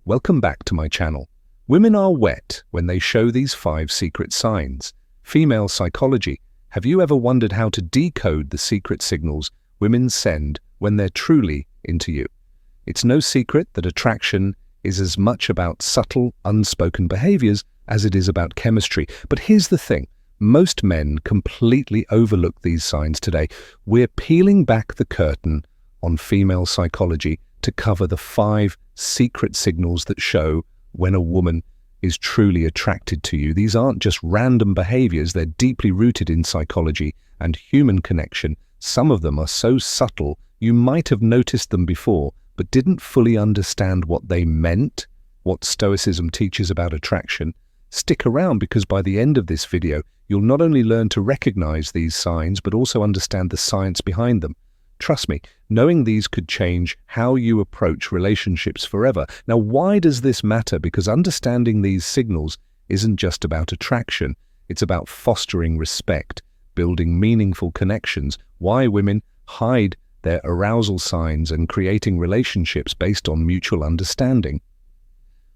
Welcome back to my channel. Women are wet when they show these 5 secret signs. Female psychology. Have you ever wondered how to decode the secret signals women send when they're truly into you? It's no secret that attraction is as much about subtle, unspoken behaviors as it is about chemistry. But here's the thing. Most men completely overlook these signs today. We're peeling back the curtain on female psychology to cover the 5 secret signals that show when a woman is truly attracted to you. These aren't just random behaviors, they're deeply rooted in psychology and human connection. Some of them are so subtle you might have noticed them before, but didn't fully understand what they meant, what Stoicism teaches about attraction. Stick around, because by the end of this video, you'll not only learn to recognize these signs, but also understand the science behind them. Trust me, knowing these could change how you approach relationships forever. Now, why does this matter? Because understanding these signals isn't just about attraction. It's about fostering respect, building meaningful connections, why women hide their arousal signs, and creating relationships based on mutual understanding.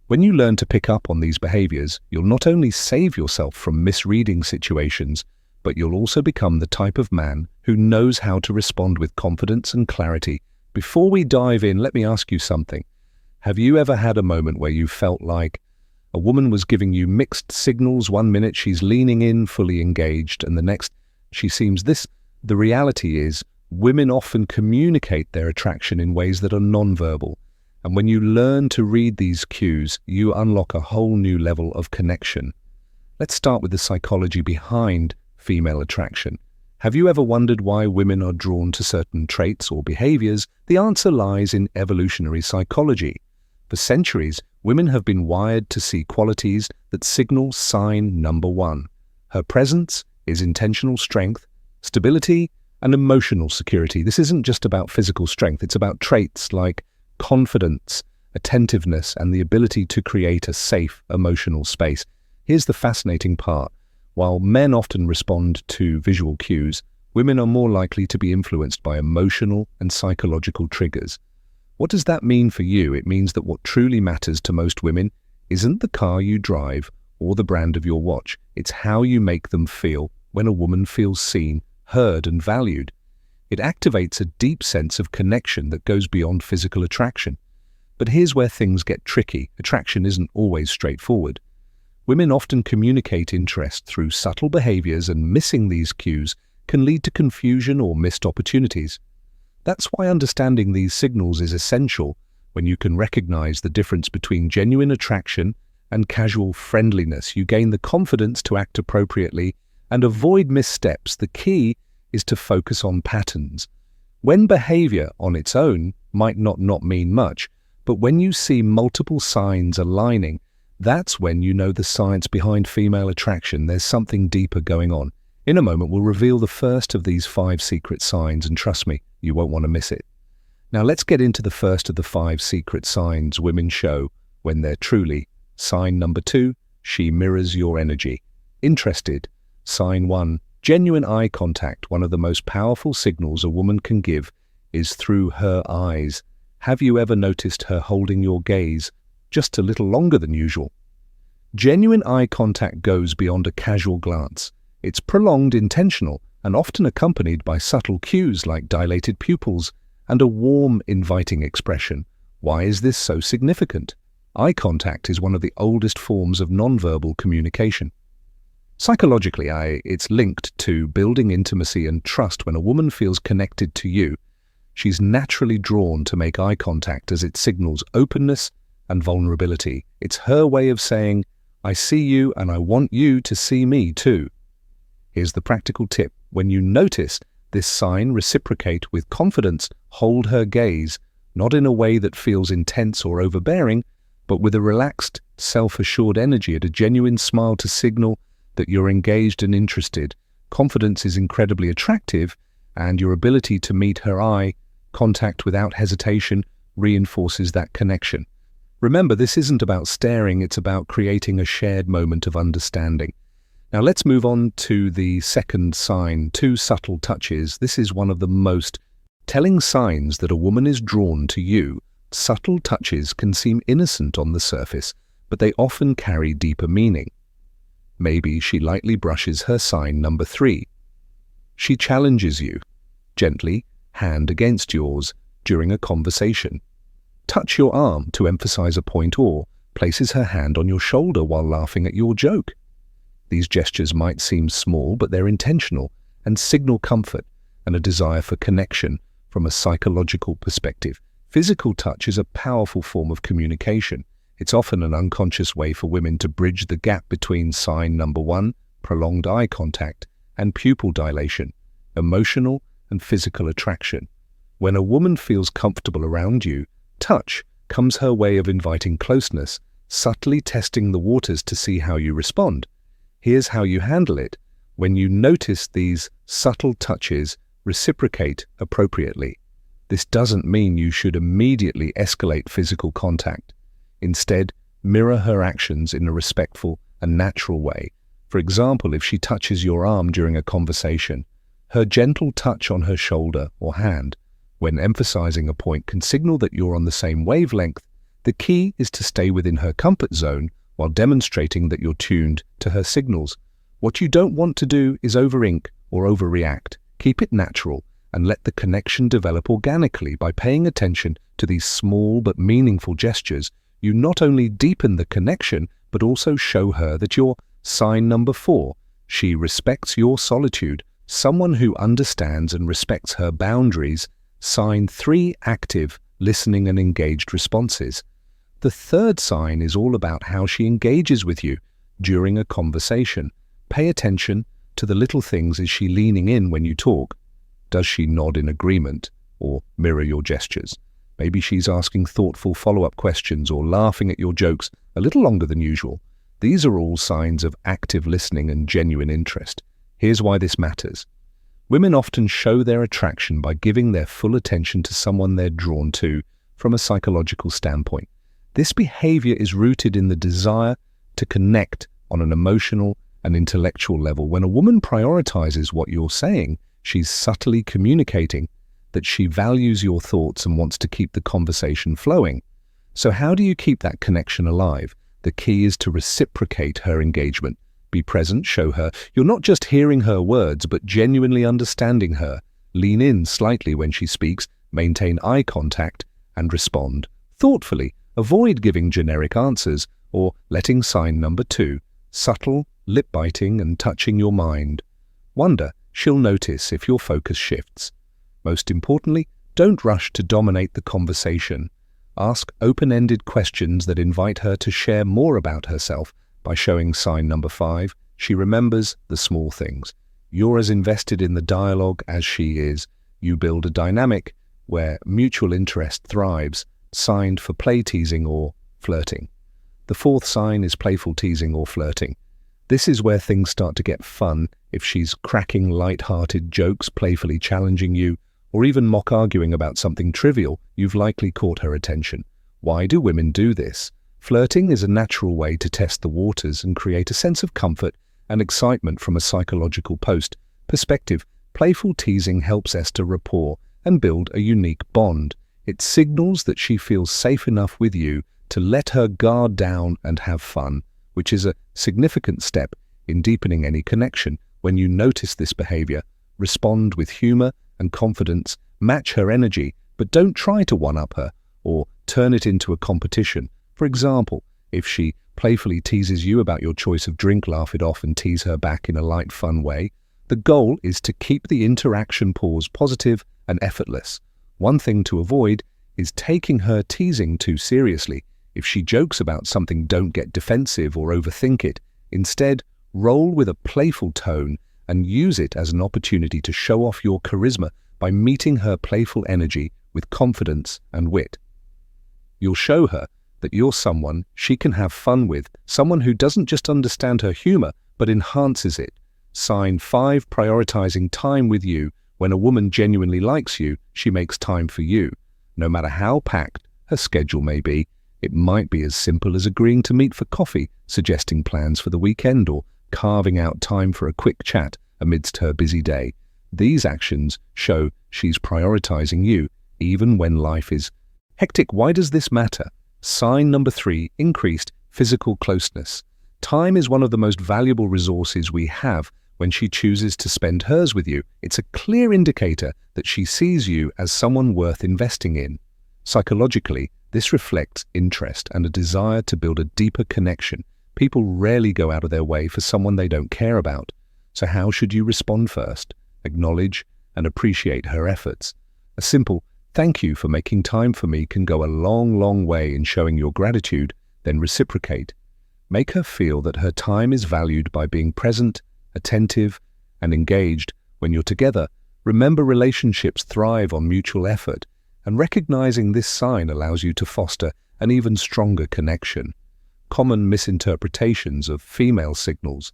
When you learn to pick up on these behaviors, you'll not only save yourself from misreading situations, but you'll also become the type of man who knows how to respond with confidence and clarity. Before we dive in, let me ask you something. Have you ever had a moment where you felt like a woman was giving you mixed signals? One minute she's leaning in, fully engaged, and the next she seems this. The reality is, women often communicate their attraction in ways that are nonverbal. And when you learn to read these cues, you unlock a whole new level of connection. Let's start with the psychology behind female attraction. Have you ever wondered why women are drawn to certain traits or behaviors? The answer lies in evolutionary psychology. For centuries, women have been wired to see qualities that signal sign number 1. Her presence is intentional strength, stability, and emotional security. This isn't just about physical strength, it's about traits like confidence, attentiveness, and the ability to create a safe emotional space. Here's the fascinating part. While men often respond to visual cues, women are more likely to be influenced by emotional and psychological triggers. What does that mean for you? It means that what truly matters to most women isn't the car you drive or the brand of your watch. It's how you make them feel when a woman feels seen, heard, and valued. It activates a deep sense of connection that goes beyond physical attraction. But here's where things get tricky. Attraction isn't always straightforward. Women often communicate interest through subtle behaviors, and missing these cues can lead to confusion or missed opportunities. That's why understanding these signals is essential. When you can recognize the difference between genuine attraction and casual friendliness, you gain the confidence to act appropriately and avoid missteps. The key is to focus on patterns. When behavior on its own might not mean much, but when you see multiple signs aligning, that's when you know the science behind female attraction. There's something deeper going on. In a moment, we'll reveal the first of these 5 secret signs, and trust me, you won't want to miss it. Now let's get into the first of the 5 secret signs women show when they're truly. Sign number 2, she mirrors your energy. Interested. Sign 1, genuine eye contact. One of the most powerful signals a woman can give is through her eyes. Have you ever noticed her holding your gaze just a little longer than usual? Genuine eye contact goes beyond a casual glance. It's prolonged, intentional, and often accompanied by subtle cues like dilated pupils and a warm, inviting expression. Why is this so significant? Eye contact is one of the oldest forms of nonverbal communication. Psychologically, it's linked to building intimacy and trust. When a woman feels connected to you, she's naturally drawn to make eye contact, as it signals openness and vulnerability. It's her way of saying, I see you and I want you to see me too. Here's the practical tip. When you notice this sign, reciprocate with confidence. Hold her gaze, not in a way that feels intense or overbearing, but with a relaxed, self-assured energy, at a genuine smile to signal that you're engaged and interested. Confidence is incredibly attractive, and your ability to meet her eye contact without hesitation reinforces that connection. Remember, this isn't about staring, it's about creating a shared moment of understanding. Now let's move on to the second sign, 2 subtle touches. This is one of the most telling signs that a woman is drawn to you. Subtle touches can seem innocent on the surface, but they often carry deeper meaning. Maybe she lightly brushes her sign number 3. She challenges you, gently, hand against yours, during a conversation. Touch your arm to emphasize a point, or places her hand on your shoulder while laughing at your joke. These gestures might seem small, but they're intentional and signal comfort and a desire for connection from a psychological perspective. Physical touch is a powerful form of communication. It's often an unconscious way for women to bridge the gap between sign number 1, prolonged eye contact, and pupil dilation, emotional and physical attraction. When a woman feels comfortable around you, touch comes her way of inviting closeness, subtly testing the waters to see how you respond. Here's how you handle it. When you notice these subtle touches, reciprocate appropriately. This doesn't mean you should immediately escalate physical contact. Instead, mirror her actions in a respectful and natural way. For example, if she touches your arm during a conversation, her gentle touch on her shoulder or hand, when emphasizing a point, can signal that you're on the same wavelength. The key is to stay within her comfort zone while demonstrating that you're tuned to her signals. What you don't want to do is overink or overreact. Keep it natural and let the connection develop organically. By paying attention to these small but meaningful gestures, you not only deepen the connection, but also show her that you're sign number 4. She respects your solitude, someone who understands and respects her boundaries. Sign 3, active, listening and engaged responses. The third sign is all about how she engages with you during a conversation. Pay attention to the little things. Is she leaning in when you talk? Does she nod in agreement or mirror your gestures? Maybe she's asking thoughtful follow-up questions or laughing at your jokes a little longer than usual. These are all signs of active listening and genuine interest. Here's why this matters. Women often show their attraction by giving their full attention to someone they're drawn to from a psychological standpoint. This behavior is rooted in the desire to connect on an emotional and intellectual level. When a woman prioritizes what you're saying, she's subtly communicating that she values your thoughts and wants to keep the conversation flowing. So how do you keep that connection alive? The key is to reciprocate her engagement. Be present, show her you're not just hearing her words, but genuinely understanding her. Lean in slightly when she speaks, maintain eye contact, and respond thoughtfully. Avoid giving generic answers or letting sign number 2, subtle, lip-biting and touching your mind. Wonder, she'll notice if your focus shifts. Most importantly, don't rush to dominate the conversation. Ask open-ended questions that invite her to share more about herself. By showing sign number 5, she remembers the small things. You're as invested in the dialogue as she is. You build a dynamic where mutual interest thrives, signed for play teasing or flirting. The 4th sign is playful teasing or flirting. This is where things start to get fun. If she's cracking light-hearted jokes, playfully challenging you, or even mock arguing about something trivial, you've likely caught her attention. Why do women do this? Flirting is a natural way to test the waters and create a sense of comfort and excitement from a psychological perspective. Playful teasing helps establish rapport and build a unique bond. It signals that she feels safe enough with you to let her guard down and have fun, which is a significant step in deepening any connection. When you notice this behavior, respond with humor and confidence, match her energy, but don't try to one-up her or turn it into a competition. For example, if she playfully teases you about your choice of drink, laugh it off and tease her back in a light, fun way. The goal is to keep the interaction pause positive and effortless. One thing to avoid is taking her teasing too seriously. If she jokes about something, don't get defensive or overthink it. Instead, roll with a playful tone and use it as an opportunity to show off your charisma by meeting her playful energy with confidence and wit. You'll show her that you're someone she can have fun with, someone who doesn't just understand her humor, but enhances it. Sign 5, prioritizing time with you. When a woman genuinely likes you, she makes time for you. No matter how packed her schedule may be, it might be as simple as agreeing to meet for coffee, suggesting plans for the weekend, or carving out time for a quick chat amidst her busy day. These actions show she's prioritizing you, even when life is Hectic, why does this matter? Sign number 3, increased physical closeness. Time is one of the most valuable resources we have. When she chooses to spend hers with you, it's a clear indicator that she sees you as someone worth investing in. Psychologically, this reflects interest and a desire to build a deeper connection. People rarely go out of their way for someone they don't care about. So how should you respond first? Acknowledge and appreciate her efforts. A simple "thank you for making time for me" can go a long way in showing your gratitude, then reciprocate. Make her feel that her time is valued by being present, attentive, and engaged. When you're together, remember relationships thrive on mutual effort, and recognizing this sign allows you to foster an even stronger connection. Common misinterpretations of female signals.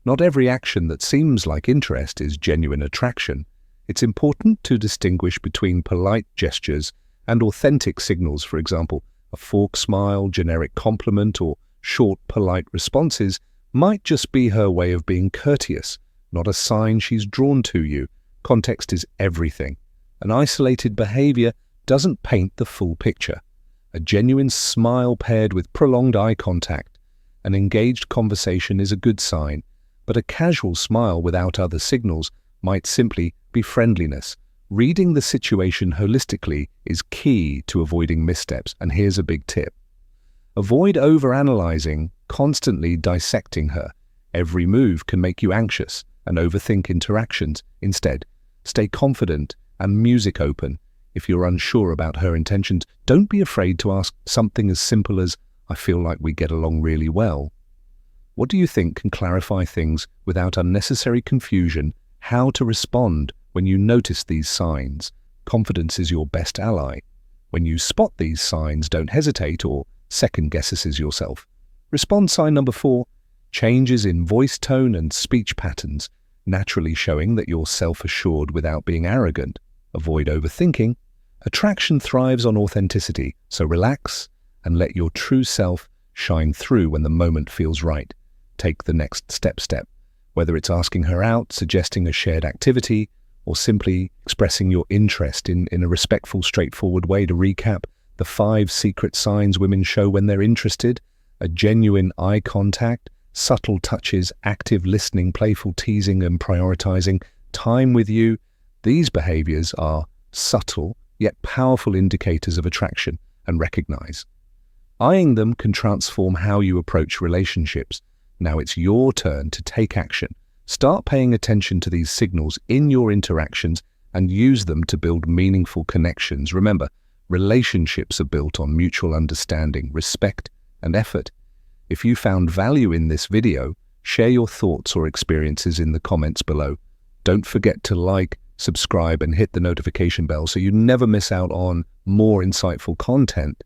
Not every action that seems like interest is genuine attraction. It's important to distinguish between polite gestures and authentic signals. For example, a forced smile, generic compliment, or short, polite responses might just be her way of being courteous, not a sign she's drawn to you. Context is everything. An isolated behavior doesn't paint the full picture. A genuine smile paired with prolonged eye contact, an engaged conversation is a good sign, but a casual smile without other signals might simply be friendliness. Reading the situation holistically is key to avoiding missteps, and here's a big tip. Avoid overanalyzing, constantly dissecting her. Every move can make you anxious and overthink interactions. Instead, stay confident and music open. If you're unsure about her intentions, don't be afraid to ask something as simple as, "I feel like we get along really well." What do you think can clarify things without unnecessary confusion? How to respond when you notice these signs. Confidence is your best ally. When you spot these signs, don't hesitate or second guesses yourself. Respond sign number 4, changes in voice tone and speech patterns, naturally showing that you're self-assured without being arrogant. Avoid overthinking. Attraction thrives on authenticity, so relax and let your true self shine through when the moment feels right. Take the next step. Whether it's asking her out, suggesting a shared activity, or simply expressing your interest in a respectful, straightforward way. To recap, the 5 secret signs women show when they're interested: a genuine eye contact, subtle touches, active listening, playful teasing, and prioritizing time with you. These behaviors are subtle yet powerful indicators of attraction, and recognize. Eyeing them can transform how you approach relationships. Now it's your turn to take action. Start paying attention to these signals in your interactions and use them to build meaningful connections. Remember, relationships are built on mutual understanding, respect, and effort. If you found value in this video, share your thoughts or experiences in the comments below. Don't forget to like, subscribe, and hit the notification bell so you never miss out on more insightful content.